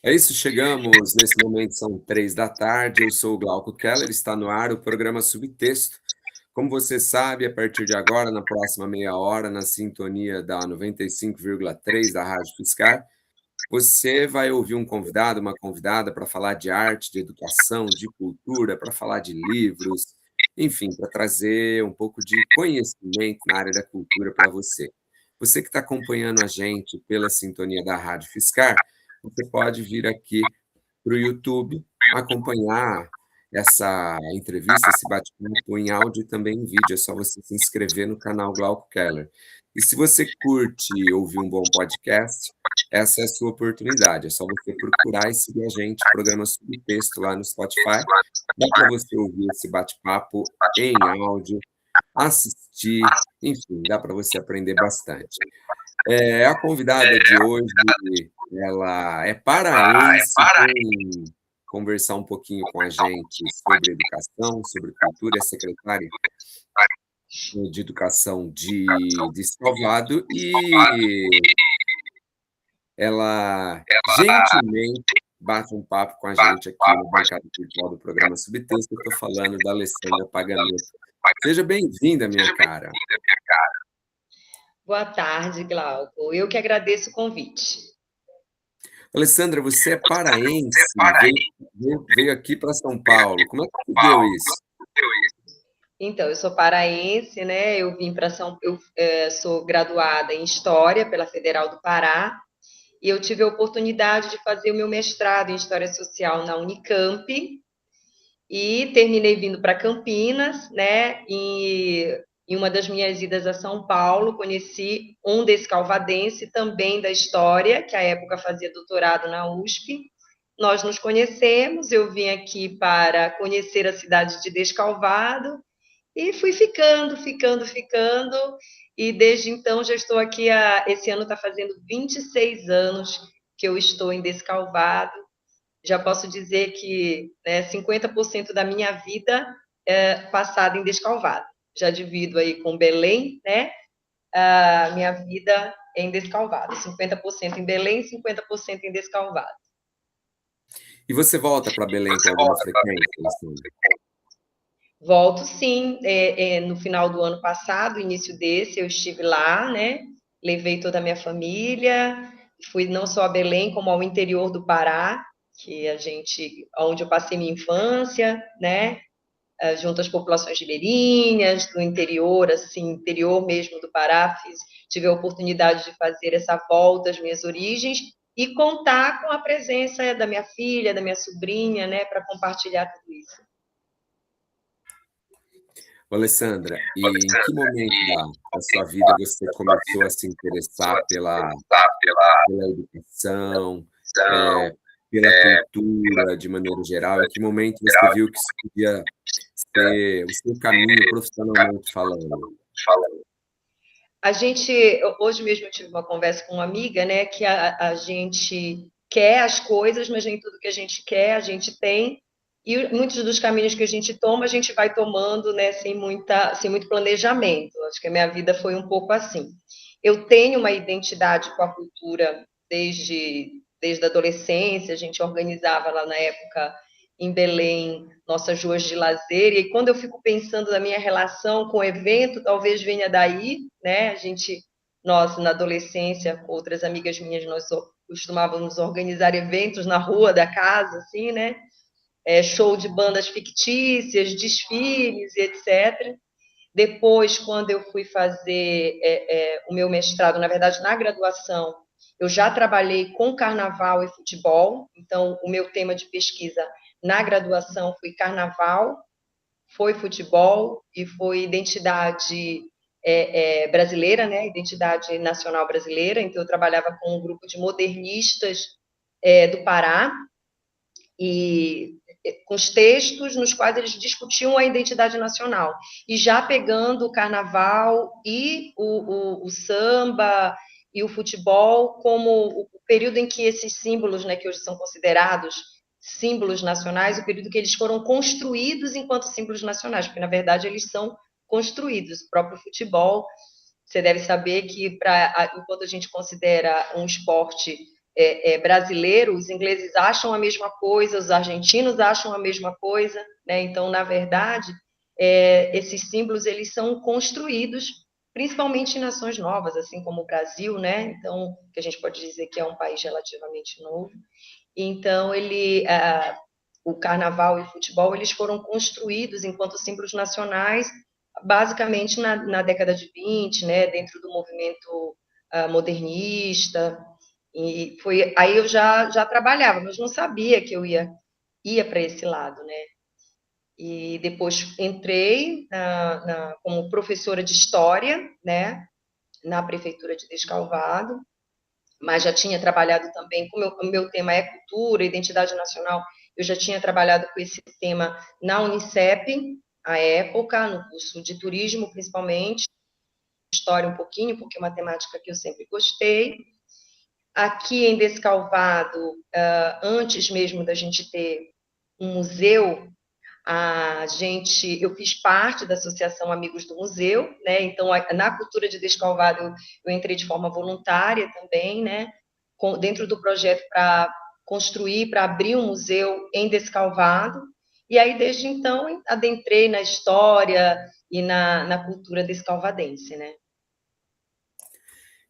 É isso, chegamos. Nesse momento são 3 da tarde. Eu sou o Glauco Keller, está no ar o programa Subtexto. Como você sabe, a partir de agora, na próxima meia hora, na sintonia da 95,3 da Rádio Fiscar, você vai ouvir um convidado, uma convidada para falar de arte, de educação, de cultura, para falar de livros, enfim, para trazer um pouco de conhecimento na área da cultura para você. Você que está acompanhando a gente pela sintonia da Rádio Fiscar, você pode vir aqui para o YouTube acompanhar essa entrevista, esse bate-papo em áudio e também em vídeo. É só você se inscrever no canal Glauco Keller. E se você curte ouvir um bom podcast, essa é a sua oportunidade. É só você procurar e seguir a gente, programa Subtexto lá no Spotify. Dá para você ouvir esse bate-papo em áudio, assistir, enfim, dá para você aprender bastante. A convidada de hoje, ela é paraense, vem conversar um pouquinho com a gente sobre educação, sobre cultura, é secretária de Educação de Salvado, e ela gentilmente bate um papo com a gente aqui no bancada virtual do programa Subtexto. Eu estou falando da Alessandra Pagamento. Seja bem-vinda, minha cara. Boa tarde, Glauco. Eu que agradeço o convite. Alessandra, você é paraense, veio aqui para São Paulo. Como é que se deu isso? Então, eu sou paraense, né? Eu vim para sou graduada em História pela Federal do Pará e eu tive a oportunidade de fazer o meu mestrado em História Social na Unicamp e terminei vindo para Campinas, né? E em uma das minhas idas a São Paulo, conheci um descalvadense também da História, que à época fazia doutorado na USP. Nós nos conhecemos, eu vim aqui para conhecer a cidade de Descalvado e fui ficando, e desde então já estou aqui, esse ano está fazendo 26 anos que eu estou em Descalvado. Já posso dizer que 50% da minha vida é passada em Descalvado. Já divido aí com Belém, né? A minha vida é em Descalvado. 50% em Belém, 50% em Descalvado. E você volta para Belém com alguma frequência, Alessandra? Volto sim, no final do ano passado, início desse, eu estive lá, né? Levei toda a minha família, fui não só a Belém, como ao interior do Pará, onde eu passei minha infância, né? Junto às populações ribeirinhas, do interior, assim, interior mesmo do Pará, tive a oportunidade de fazer essa volta às minhas origens e contar com a presença da minha filha, da minha sobrinha, né? Para compartilhar tudo isso. Alessandra, e em que momento da sua vida você começou a se interessar pela educação, pela cultura de maneira geral? Em que momento você viu que isso podia ser o seu caminho profissionalmente falando? Hoje mesmo eu tive uma conversa com uma amiga, né, que a gente quer as coisas, mas nem tudo que a gente quer a gente tem, e muitos dos caminhos que a gente toma, a gente vai tomando, né, sem muito planejamento. Acho que a minha vida foi um pouco assim. Eu tenho uma identidade com a cultura desde a adolescência, a gente organizava lá na época em Belém nossas ruas de lazer, e quando eu fico pensando na minha relação com o evento, talvez venha daí, né? Nós, na adolescência, outras amigas minhas, nós costumávamos organizar eventos na rua da casa, assim, né? Show de bandas fictícias, desfiles e etc. Depois, quando eu fui fazer o meu mestrado, na verdade, na graduação, eu já trabalhei com carnaval e futebol, então o meu tema de pesquisa na graduação foi carnaval, foi futebol e foi identidade brasileira, né? Identidade nacional brasileira. Então, eu trabalhava com um grupo de modernistas do Pará, e com os textos nos quais eles discutiam a identidade nacional. E já pegando o carnaval e o samba e o futebol como o período em que esses símbolos, né, que hoje são considerados símbolos nacionais, o período que eles foram construídos enquanto símbolos nacionais, porque, na verdade, eles são construídos. O próprio futebol, você deve saber que, enquanto a gente considera um esporte brasileiro, os ingleses acham a mesma coisa, os argentinos acham a mesma coisa, né? Então, na verdade, esses símbolos eles são construídos principalmente em nações novas, assim como o Brasil, né? Então, que a gente pode dizer que é um país relativamente novo. Então, o carnaval e o futebol eles foram construídos enquanto símbolos nacionais, basicamente na década de 20, né? Dentro do movimento modernista. E foi aí eu já trabalhava, mas não sabia que eu ia para esse lado, né? E depois entrei como professora de história, né? Na prefeitura de Descalvado, mas já tinha trabalhado também, como o meu tema é cultura, identidade nacional, eu já tinha trabalhado com esse tema na Unicep, à época, no curso de turismo, principalmente, história um pouquinho, porque é uma temática que eu sempre gostei. Aqui em Descalvado, antes mesmo da gente ter um museu, eu fiz parte da Associação Amigos do Museu, né? Então, na cultura de Descalvado, eu entrei de forma voluntária também, né? Dentro do projeto para construir, para abrir um museu em Descalvado. E aí, desde então, adentrei na história e na cultura descalvadense, né?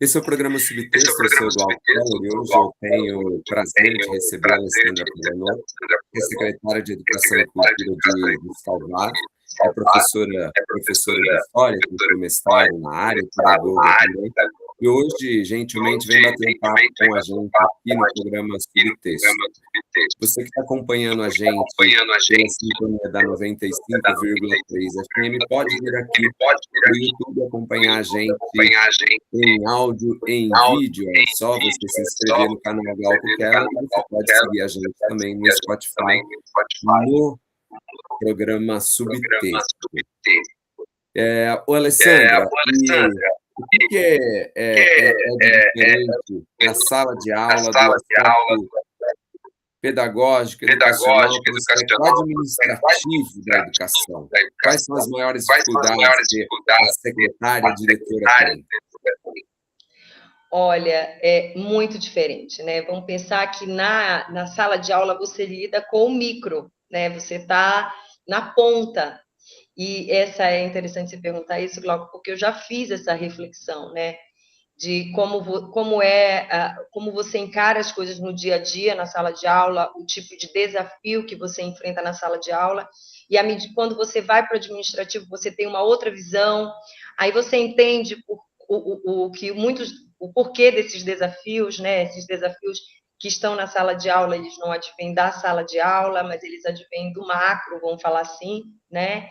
Esse é o programa Subtexto, eu sou o Glauco Keller e hoje eu tenho o prazer de receber a Alessandra Pagano, que é secretária de Educação e Cultura de Descalvado, é professora de História, tem mestrado na área, pedagoga também, e hoje, gentilmente, vem bater um papo com a gente aqui no programa Subtexto. Você que está acompanhando a gente pela sintonia da 95,3 FM, pode vir aqui no YouTube acompanhar a gente em áudio, em vídeo. É só você se inscrever no canal Glauco Keller e você pode seguir a gente também no Spotify, no programa Subtexto. Alessandra, o que é diferente na sala de aula do aspecto pedagógico, educacional, do aspecto administrativo da educação? Quais são as maiores dificuldades que a secretária, a diretora tem? Olha, é muito diferente, né? Vamos pensar que na sala de aula você lida com o micro, né? Você está na ponta. E é interessante você perguntar isso, Glauco, porque eu já fiz essa reflexão, né? De como você encara as coisas no dia a dia, na sala de aula, o tipo de desafio que você enfrenta na sala de aula, e quando você vai para o administrativo, você tem uma outra visão, aí você entende o porquê desses desafios, né? Esses desafios que estão na sala de aula, eles não advêm da sala de aula, mas eles advêm do macro, vamos falar assim, né?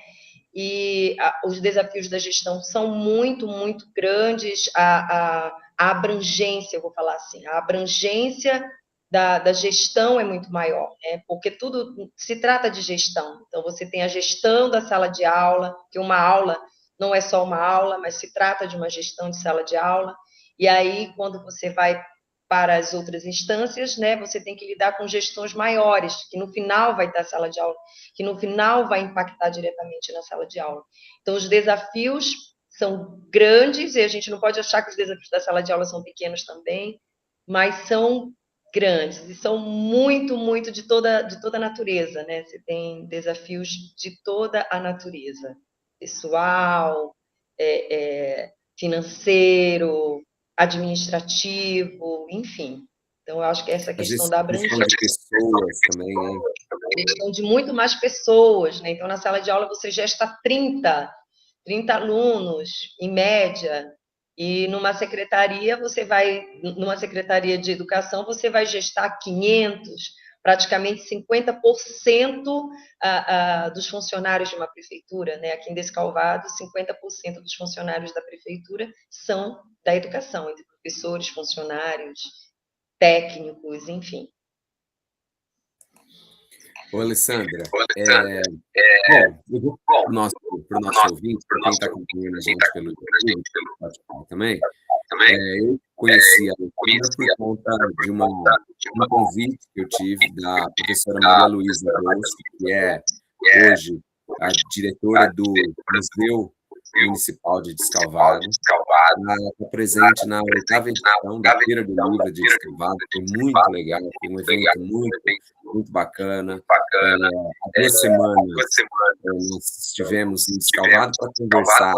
E os desafios da gestão são muito, muito grandes, a abrangência, eu vou falar assim, a abrangência da gestão é muito maior, né? Porque tudo se trata de gestão. Então, você tem a gestão da sala de aula, que uma aula não é só uma aula, mas se trata de uma gestão de sala de aula, e aí, quando você vai para as outras instâncias, né, você tem que lidar com gestões maiores, que no final vai estar a sala de aula, que no final vai impactar diretamente na sala de aula. Então, os desafios são grandes, e a gente não pode achar que os desafios da sala de aula são pequenos também, mas são grandes, e são muito, muito de toda a natureza, né? Você tem desafios de toda a natureza, pessoal, financeiro, administrativo, enfim. Então, eu acho que essa questão da abrangência. Questão de pessoas também, né? Questão de muito mais pessoas, né? Então, na sala de aula, você gesta 30 alunos, em média, e numa secretaria de educação, você vai gestar 500, praticamente 50% dos funcionários de uma prefeitura, né? Aqui em Descalvado, 50% dos funcionários da prefeitura são da educação, entre professores, funcionários, técnicos, enfim. Ô, Alessandra, bom, para o nosso ouvinte, para quem está acompanhando a gente pelo YouTube, também, eu conheci a Alessandra por conta de um convite que eu tive da professora Maria Luísa Grosso, que é hoje a diretora do Museu Municipal de Descalvado, Está presente na 8ª edição da Feira do Livro de Descalvado, foi muito legal, foi um evento muito bacana. Há 2 semanas nós estivemos em Descalvado para conversar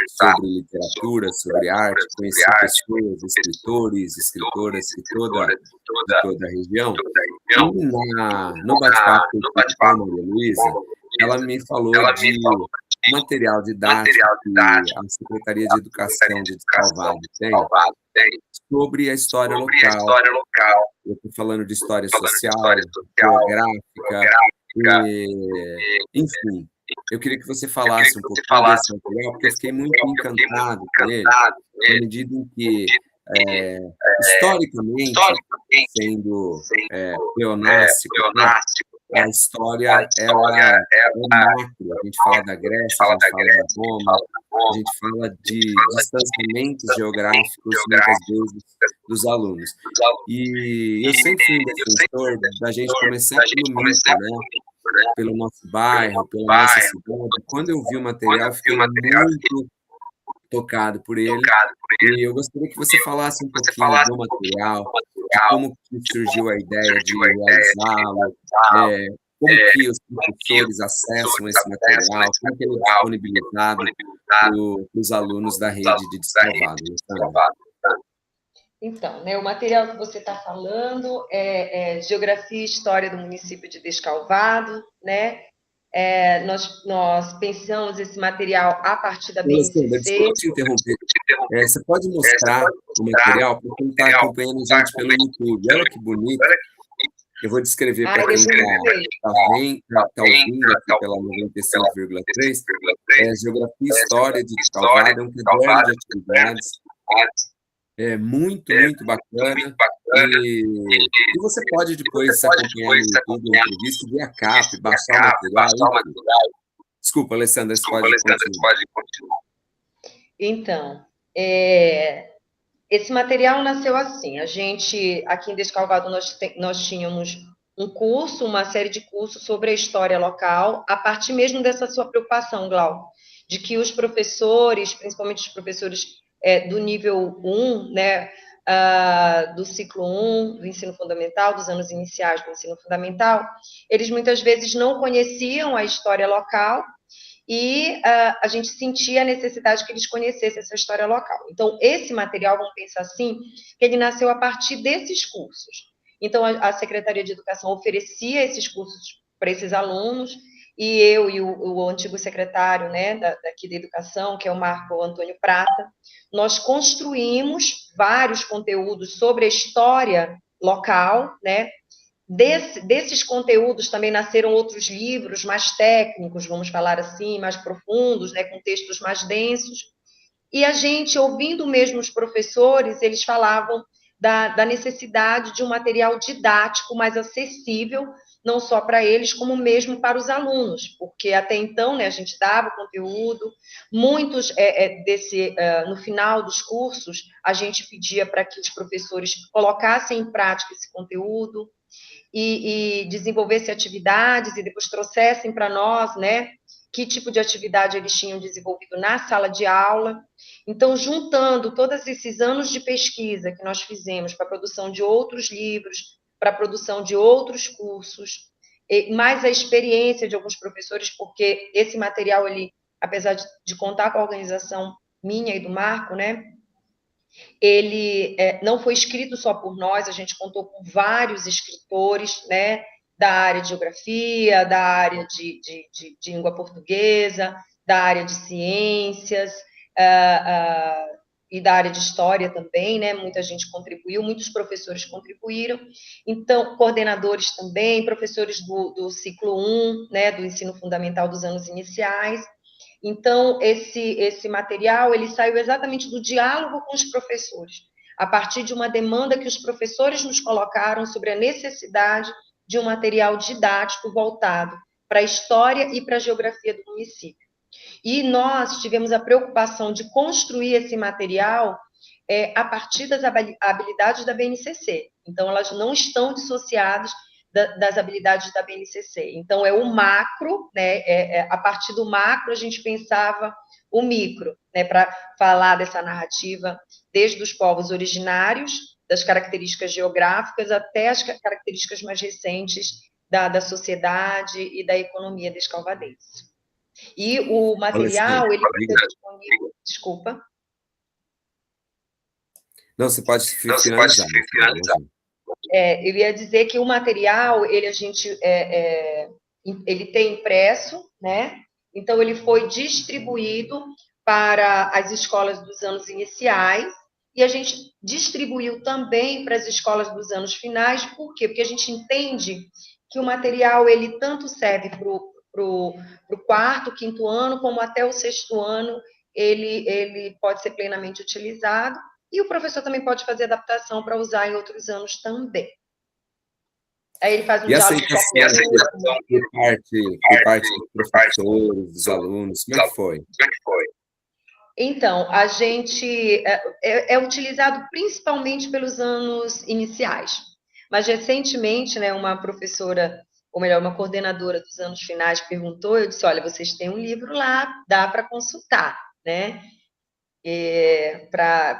sobre literatura, sobre arte, conhecer pessoas, escritores, escritoras de toda a região. E no bate-papo que eu tive com a Maria Luísa, ela me falou de material didático que a Secretaria de Educação de Descalvado tem sobre a história local. Eu estou falando de história social, geográfica, enfim. Eu queria que você falasse um pouquinho desse material, porque eu fiquei muito encantado com ele, na medida em que, historicamente, sendo pleonástico, né, a história ela é macro. A gente fala da Grécia, a gente fala da Roma, a gente fala de distanciamentos geográficos, muitas vezes, dos alunos. E eu sempre fui um defensor da gente começar pelo mito, né? Pelo nosso bairro, pela nossa cidade. Quando eu vi o material, fiquei muito tocado por ele. E eu gostaria que você falasse um pouquinho do material, de como que surgiu a ideia de realizá-lo, como que os professores acessam esse material, como que ele é disponibilizado para os alunos da rede de Descalvado. Então, né, o material que você está falando é Geografia e História do Município de Descalvado, né? Nós pensamos esse material a partir da BNCC. Desculpa te interromper. Você pode mostrar o material para quem está acompanhando a gente pelo YouTube. Olha que bonito. Eu vou descrever para quem está ouvindo aqui pela 95,3. Geografia e História de Descalvado, é um caderno de atividades. Muito bacana. E você pode depois acompanhar no YouTube a entrevista, ver a capa, baixar o material. Desculpa, Alessandra, você pode continuar. Então, esse material nasceu assim. A gente, aqui em Descalvado, nós tínhamos um curso, uma série de cursos sobre a história local, a partir mesmo dessa sua preocupação, Glauco, de que os professores, principalmente os professores do nível 1, né, do ciclo 1, do ensino fundamental, dos anos iniciais do ensino fundamental, eles muitas vezes não conheciam a história local e a gente sentia a necessidade que eles conhecessem essa história local. Então, esse material, vamos pensar assim, que ele nasceu a partir desses cursos. Então, a Secretaria de Educação oferecia esses cursos para esses alunos, e eu e o antigo secretário, né, daqui da Educação, que é o Marco Antônio Prata, nós construímos vários conteúdos sobre a história local, né? Desses conteúdos também nasceram outros livros mais técnicos, vamos falar assim, mais profundos, né, com textos mais densos. E a gente, ouvindo mesmo os professores, eles falavam da necessidade de um material didático mais acessível, não só para eles, como mesmo para os alunos, porque até então, né, a gente dava conteúdo, muitos no final dos cursos, a gente pedia para que os professores colocassem em prática esse conteúdo, e desenvolvessem atividades e depois trouxessem para nós, né, que tipo de atividade eles tinham desenvolvido na sala de aula. Então, juntando todos esses anos de pesquisa que nós fizemos para a produção de outros livros, para a produção de outros cursos, mais a experiência de alguns professores, porque esse material, ele, apesar de contar com a organização minha e do Marco, né, ele não foi escrito só por nós, a gente contou com vários escritores, né, da área de geografia, da área de língua portuguesa, da área de ciências, e da área de história também, né, muita gente contribuiu, muitos professores contribuíram, então, coordenadores também, professores do ciclo 1, né, do ensino fundamental dos anos iniciais. Então, esse material, ele saiu exatamente do diálogo com os professores, a partir de uma demanda que os professores nos colocaram sobre a necessidade de um material didático voltado para a história e para a geografia do município. E nós tivemos a preocupação de construir esse material a partir das habilidades da BNCC. Então, elas não estão dissociadas das habilidades da BNCC. Então, é o macro, né? A partir do macro, a gente pensava o micro, né? Para falar dessa narrativa, desde os povos originários, das características geográficas, até as características mais recentes da sociedade e da economia descalvadense. E o material, ele fica disponível... Desculpa. Não, você pode finalizar. Eu ia dizer que o material, ele tem impresso, né? Então, ele foi distribuído para as escolas dos anos iniciais e a gente distribuiu também para as escolas dos anos finais. Por quê? Porque a gente entende que o material, ele tanto serve para o quarto, quinto ano, como até o sexto ano, ele pode ser plenamente utilizado. E o professor também pode fazer adaptação para usar em outros anos também. Aí ele faz um diálogo por parte dos professores, dos alunos, como é que foi? Então, a gente é utilizado principalmente pelos anos iniciais. Mas, recentemente, né, uma professora, ou melhor, uma coordenadora dos anos finais perguntou, eu disse, olha, vocês têm um livro lá, dá para consultar, né?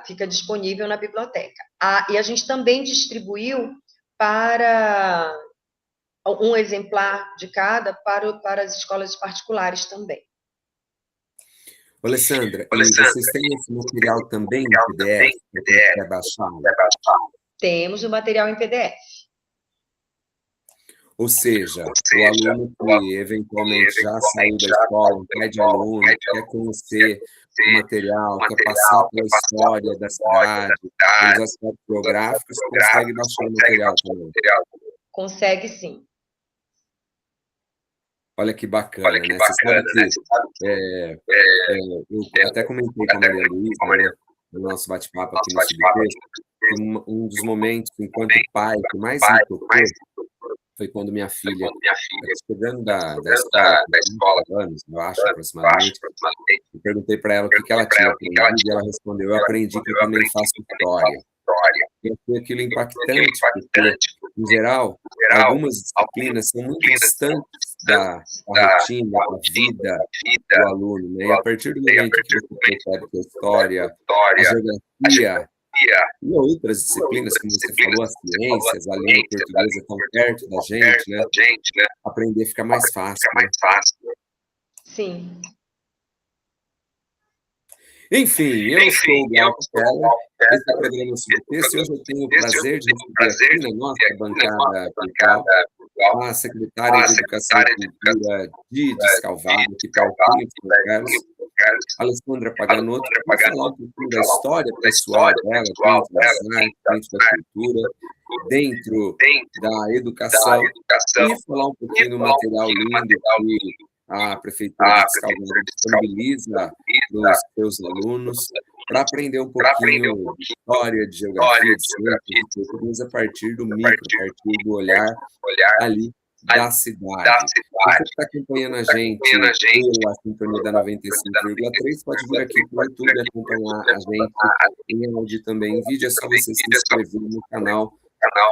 Fica disponível na biblioteca. E a gente também distribuiu para um exemplar de cada para as escolas particulares também. Alessandra, e vocês têm esse material também em PDF, para quem quer baixar? Temos o material em PDF. Ou seja, o aluno que eventualmente já saiu da escola, um pai de aluno, quer conhecer o material, quer passar pela história da cidade, pelos aspectos geográficos, consegue baixar o material também. Consegue, sim. Olha que bacana, né? Você sabe que eu até comentei com a Maria Luísa, né, no nosso bate-papo aqui no Subtexto, que um dos momentos, enquanto pai, que mais me tocou foi quando minha filha, chegando da escola, com 20 anos, eu acho, aproximadamente, eu perguntei para ela o que ela tinha aprendido, e ela respondeu, eu aprendi que eu também faço história. E foi aquilo impactante, porque, em geral, algumas disciplinas são muito distantes da rotina, da vida do aluno, né? E a partir do momento que você percebe que a história, a geografia e outras disciplinas, como você falou, as ciências, a língua portuguesa tão perto da gente, né? Aprender fica mais fácil, né? Sim. Enfim, eu sou o Glauco Keller, esse é o programa Subtexto, e hoje eu tenho o prazer de receber aqui na nossa bancada virtual a secretária de Educação e Cultura de Descalvado, que está aqui em São Carlos, Alessandra Paganotto, para falar um pouquinho da história pessoal dela, dentro das artes, dentro da cultura, dentro da educação, e falar um pouquinho do material lindo que a Prefeitura de Descalvado disponibiliza para os seus alunos, para aprender um pouquinho de história, de geografia, de ciência, de português, a partir do micro, a partir do olhar ali da cidade. Você que está acompanhando a gente pela sintonia da 95,3, pode vir aqui para o YouTube acompanhar a gente em áudio também. Em vídeo é só você se inscrever no canal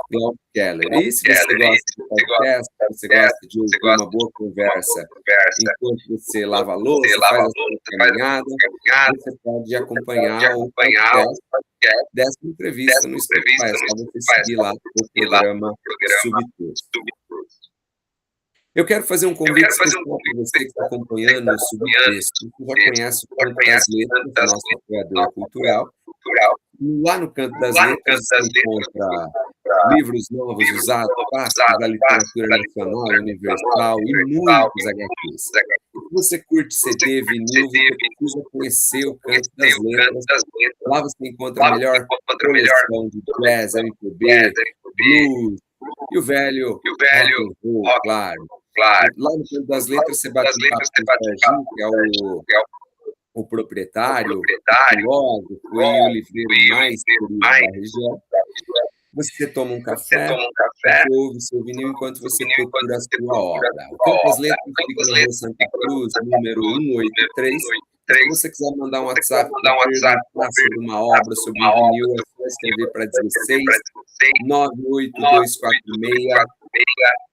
Glauco Keller. E se você gosta de podcast, se você gosta de ouvir uma boa conversa enquanto você lava a louça, faz a sua caminhada, você pode acompanhar o podcast dessa entrevista no Spotify. É só você seguir lá o programa Subtexto. Eu quero fazer um convite especial para você que está acompanhando o Subtexto. Você já conhece o Canto das Letras, o nosso apoiador cultural. Lá no Canto das Letras você encontra livros novos, usados, clássicos da literatura nacional, universal e muitos HQs. Se você curte CD, vinil, você precisa conhecer o Canto das Letras. Lá você encontra a melhor coleção de jazz, MPB, blues e o velho rock and roll, claro. Lá no Canto das Letras você bate um papo com o Serginho, que é o proprietário, o filósofo e o livreiro mais querido da região. Você toma um café, você ouve o seu vinil enquanto você procura a sua obra. O Canto das Letras fica na Rua Santa Cruz, número 183. Se você quiser mandar um WhatsApp para de uma obra sobre vinil, é só escrever para 16 98246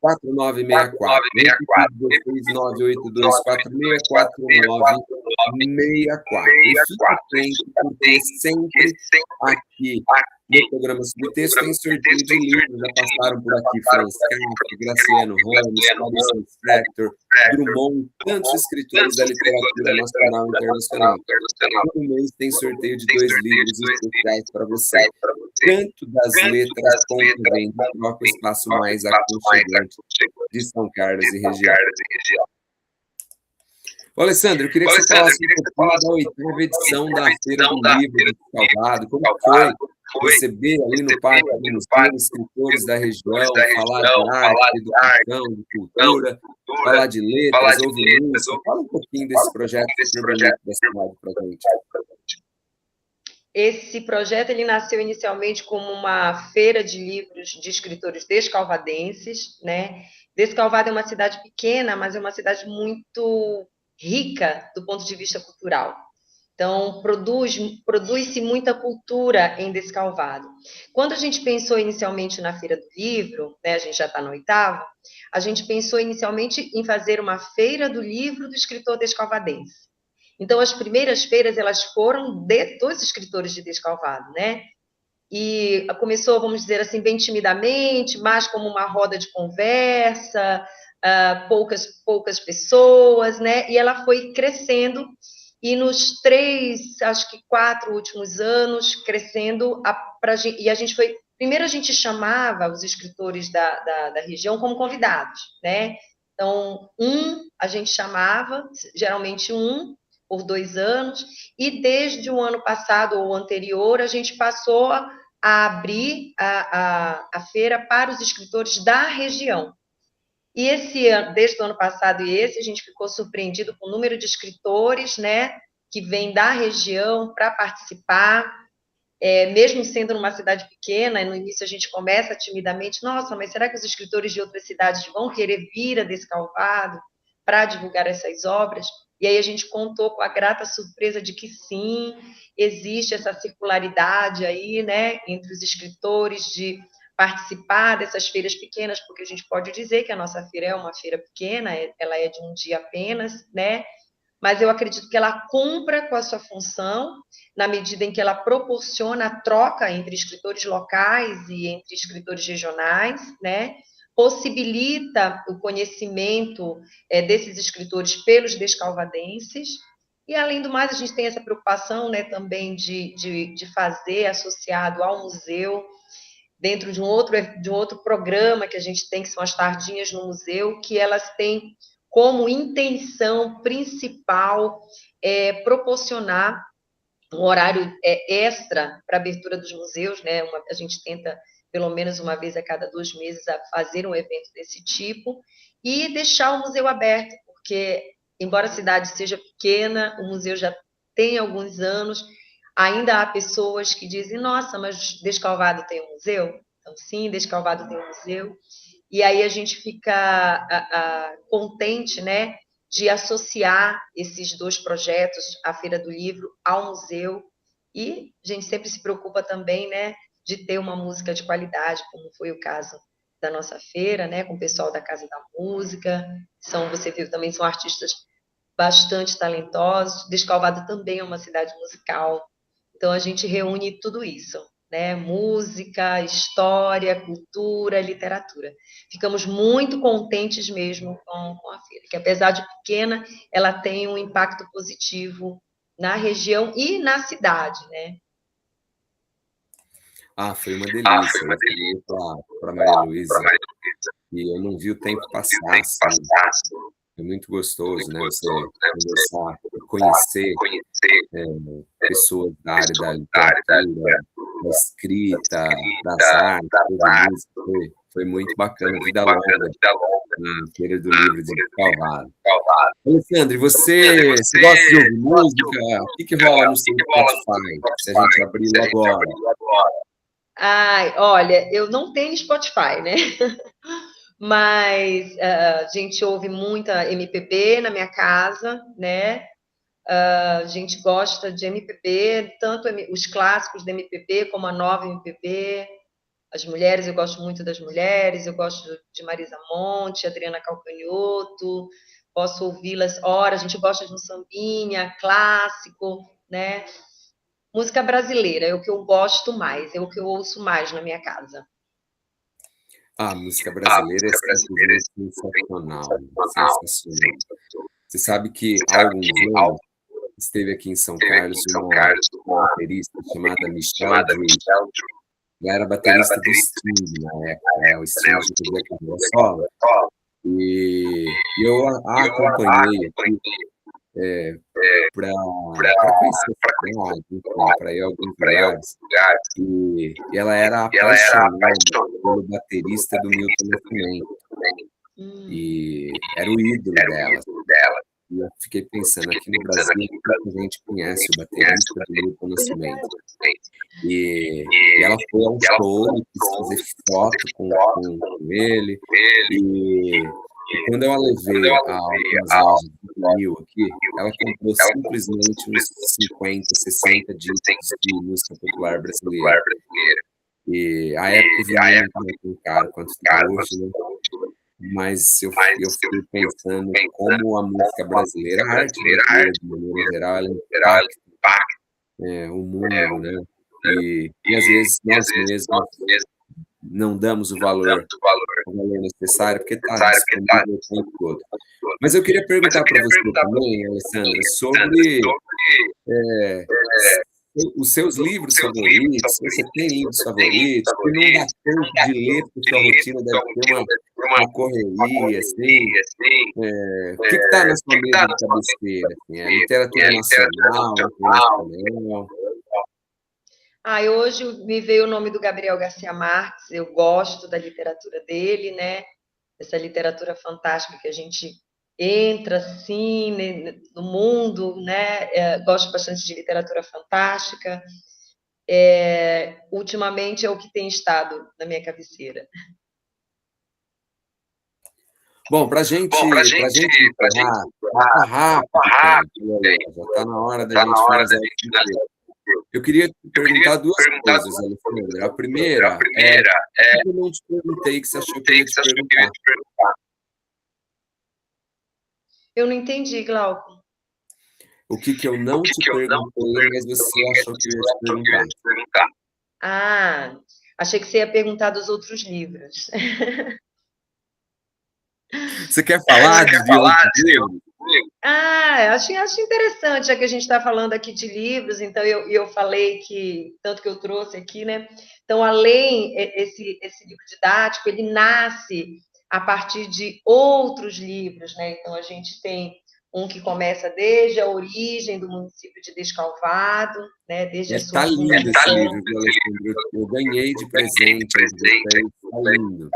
4964. Repetido, vocês, 982464964. E fique atento, porque sempre aqui no programa Subtexto tem sorteio de livros. Já passaram por aqui Franz Kafka, Graciliano Ramos, Clarice Lispector, Drummond, tantos escritores da literatura nacional e internacional. Todo mês tem sorteio de 2 livros especiais para você. Canto das Letras com o Vento troca o espaço mais aconchegante de São Carlos e região. Ô, Alessandro, eu queria que você falasse um pouquinho da 8ª edição da Feira do Livro de Salgado. Como foi receber ali no Parque do Museu escritores da região, falar de arte, educação, de cultura, falar de letras, ouvir música? Fala um pouquinho desse projeto super bonito da cidade para a gente. Esse projeto ele nasceu inicialmente como uma feira de livros de escritores descalvadenses, né? Descalvado é uma cidade pequena, mas é uma cidade muito rica do ponto de vista cultural. Então, produz-se muita cultura em Descalvado. Quando a gente pensou inicialmente na Feira do Livro, né, a gente já está na 8ª, a gente pensou inicialmente em fazer uma Feira do Livro do escritor descalvadense. Então, as primeiras feiras, elas foram dos escritores de Descalvado, né? E começou, vamos dizer assim, bem timidamente, mais como uma roda de conversa, poucas pessoas, né? E ela foi crescendo, e nos 3, acho que 4 últimos anos, crescendo, e a gente foi... Primeiro, a gente chamava os escritores da região como convidados, né? Então, a gente chamava, geralmente por 2 anos, e desde o ano passado ou anterior, a gente passou a abrir a feira para os escritores da região. E esse ano, desde o ano passado a gente ficou surpreendido com o número de escritores, né, que vêm da região para participar, mesmo sendo numa cidade pequena. No início a gente começa timidamente, nossa, mas será que os escritores de outras cidades vão querer vir a Descalvado para divulgar essas obras? E aí a gente contou com a grata surpresa de que sim, existe essa circularidade aí, né, entre os escritores de participar dessas feiras pequenas, porque a gente pode dizer que a nossa feira é uma feira pequena, ela é de um dia apenas, né, mas eu acredito que ela cumpra com a sua função, na medida em que ela proporciona a troca entre escritores locais e entre escritores regionais, né, possibilita o conhecimento desses escritores pelos descalvadenses, e, além do mais, a gente tem essa preocupação, né, também de fazer associado ao museu, dentro de um outro programa que a gente tem, que são as Tardinhas no Museu, que elas têm como intenção principal proporcionar um horário extra para a abertura dos museus, né? A gente tenta, pelo menos uma vez a cada 2 meses, a fazer um evento desse tipo, e deixar o museu aberto, porque, embora a cidade seja pequena, o museu já tem alguns anos, ainda há pessoas que dizem, nossa, mas Descalvado tem um museu? Então, sim, Descalvado tem um museu, e aí a gente fica contente, né, de associar esses 2 projetos, a Feira do Livro, ao museu, e a gente sempre se preocupa também, né, de ter uma música de qualidade, como foi o caso da nossa feira, né, com o pessoal da Casa da Música, você viu também, são artistas bastante talentosos. Descalvado também é uma cidade musical, então a gente reúne tudo isso, né? Música, história, cultura, literatura. Ficamos muito contentes mesmo com a feira, que apesar de pequena, ela tem um impacto positivo na região e na cidade, né? Foi uma delícia. Eu falei para a Maria Luísa e eu não vi o tempo passar, assim. É muito gostoso, né? Você conversar, conhecer pessoas da área da literatura, da escrita, das artes, da música. Foi muito bacana. Vida longa na Feira do Livro de Descalvado. Alexandre, você gosta de ouvir música? O que rola no seu Spotify, se a gente abrir agora? Olha, eu não tenho Spotify, né? Mas a gente ouve muita MPB na minha casa, né? A gente gosta de MPB, tanto os clássicos da MPB como a nova MPB. as mulheres, eu gosto muito das mulheres, eu gosto de Marisa Monte, Adriana Calcanhoto, posso ouvi-las horas, a gente gosta de um sambinha, clássico, né? Música brasileira é o que eu gosto mais, é o que eu ouço mais na minha casa. A música brasileira é simplesmente sensacional, sensacional. Você sabe que há alguns anos esteve aqui em São Carlos uma baterista chamada Michelle Drew. Ela era baterista do Sting na época, né? O Sting de José Carreira Solo. E eu a acompanhei aqui para conhecer a cidade, para ir a alguns lugares. E ela era apaixonada pelo baterista do Milton Nascimento. E era o ídolo dela. E eu fiquei pensando, aqui no Brasil, muita gente conhece o baterista do Milton Nascimento. E ela foi ao show e quis fazer foto com ele. E quando eu a levei a algumas lojas de vinil aqui, ela comprou simplesmente uns 50, 60 discos de música popular brasileira. E a época o vinil não estava tão caro quanto está hoje, né? Mas eu fiquei pensando como a música brasileira, a arte brasileira, de maneira geral, ela impacta o mundo, né? E às vezes nós mesmos não damos o valor necessário, porque está disponível o tempo todo. Mas eu queria perguntar para você também, Alessandra, sobre os seus livros favoritos, se você tem livros favoritos, que não dá tempo de ler, porque sua rotina deve ter uma correria, assim. O que está na sua mesa de cabeceira? Assim? É literatura nacional, internacional? Hoje me veio o nome do Gabriel Garcia Marques, eu gosto da literatura dele, né? Essa literatura fantástica que a gente entra assim no mundo, né? Gosto bastante de literatura fantástica. Ultimamente é o que tem estado na minha cabeceira. Bom, para gente encerrar, tá rápido, já está na hora da gente finalizar o dia. Eu queria te perguntar duas coisas, Alessandra. A primeira é o que eu não te perguntei que você achou que eu ia te perguntar. Eu não entendi, Glauco. O que eu não te perguntei, mas você achou que eu ia te perguntar? Achei que você ia perguntar dos outros livros. Você quer falar de outros livros? Acho interessante, já que a gente está falando aqui de livros, então eu falei que, tanto que eu trouxe aqui, né? Então, além, esse livro didático, ele nasce a partir de outros livros, né? Então, a gente tem um que começa desde a origem do município de Descalvado, né? Desde a sua Tá lindo esse livro, viu, Alessandra? Eu ganhei de presente, tá lindo.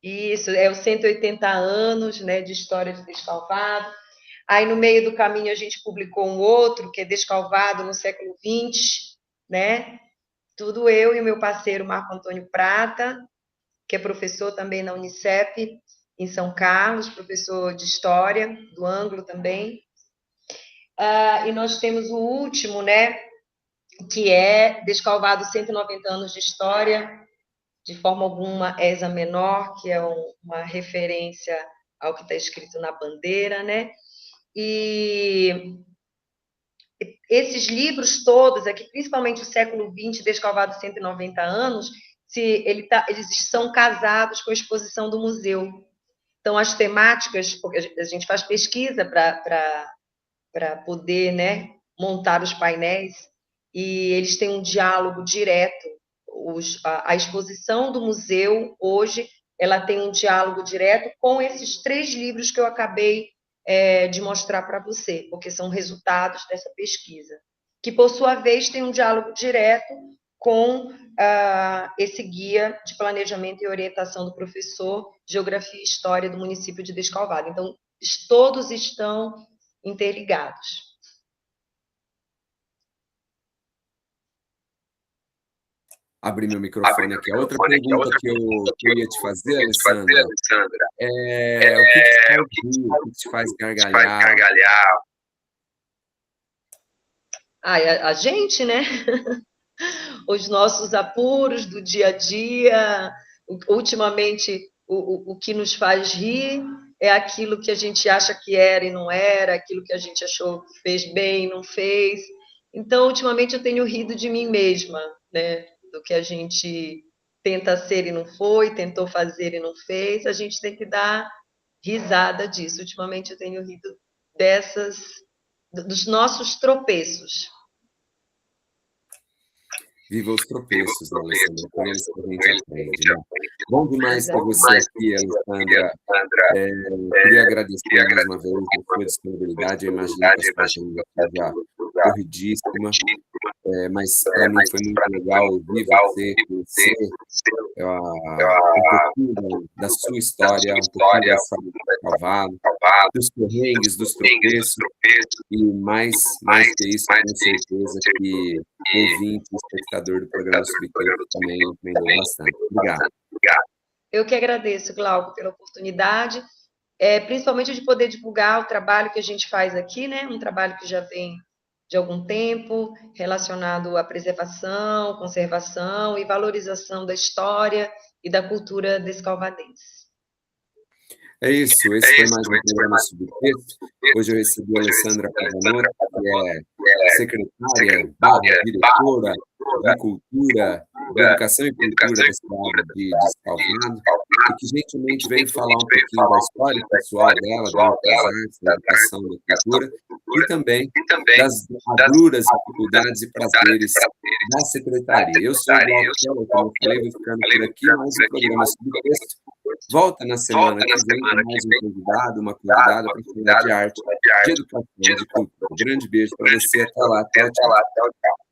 Isso, é os 180 anos, né, de história de Descalvado. Aí, no meio do caminho, a gente publicou um outro, que é Descalvado no século XX, né? Tudo eu e o meu parceiro Marco Antônio Prata, que é professor também na Unicep, em São Carlos, professor de História, do Ângulo também. E nós temos o último, né, que é Descalvado 190 anos de História, de forma alguma Esa Menor, que é uma referência ao que está escrito na bandeira, né? E esses livros todos, aqui, principalmente o século XX, Descalvado 190 anos, eles são casados com a exposição do museu. Então, as temáticas, porque a gente faz pesquisa para poder, né, montar os painéis, e eles têm um diálogo direto. A exposição do museu, hoje, ela tem um diálogo direto com esses 3 livros que eu acabei de mostrar para você, porque são resultados dessa pesquisa, que, por sua vez, tem um diálogo direto com esse guia de planejamento e orientação do professor Geografia e História do município de Descalvado. Então, todos estão interligados. Abrir meu microfone aqui. A outra pergunta que eu ia te fazer, Alessandra, é o que te faz gargalhar? A gente, né? os nossos apuros do dia a dia. Ultimamente, o que nos faz rir é aquilo que a gente acha que era e não era, aquilo que a gente achou que fez bem e não fez. Então, ultimamente, eu tenho rido de mim mesma, né? Do que a gente tenta ser e não foi, tentou fazer e não fez. A gente tem que dar risada disso. Ultimamente, eu tenho rido dos nossos tropeços. Viva os tropeços, né, Alessandra? Com eles que a gente aprende, né? Bom demais ter você aqui, Alessandra. Queria agradecer mais uma vez a sua disponibilidade. Eu imagino que a sua agenda esteja corridíssima, mas para mim foi muito legal ouvir você, conhecer um pouquinho da sua história, um pouquinho da sua cavalo, dos perrengues, dos tropeços, e mais que isso, com certeza que o ouvinte, o espectador do programa Subtexto também aprendeu bastante. Obrigado. Eu que agradeço, Glauco, pela oportunidade, principalmente de poder divulgar o trabalho que a gente faz aqui, né? Um trabalho que já vem de algum tempo, relacionado à preservação, conservação e valorização da história e da cultura descalvadense. É isso, esse foi mais um programa Subtexto. Hoje eu recebi a Alessandra Pavanotto, que é secretária, diretora de Cultura, de Educação e Cultura da cidade de Salvador, e que gentilmente veio falar um pouquinho da história pessoal dela, das artes, da educação, da cultura, e também das agruras, dificuldades e prazeres da secretaria. Eu sou o Glauco, como eu falei, vou ficando por aqui, mas o programa Subtexto volta na semana que vem com mais um convidado, uma convidada para falar de arte, de educação, de cultura. Um grande beijo para você. Até lá. Tchau, tchau.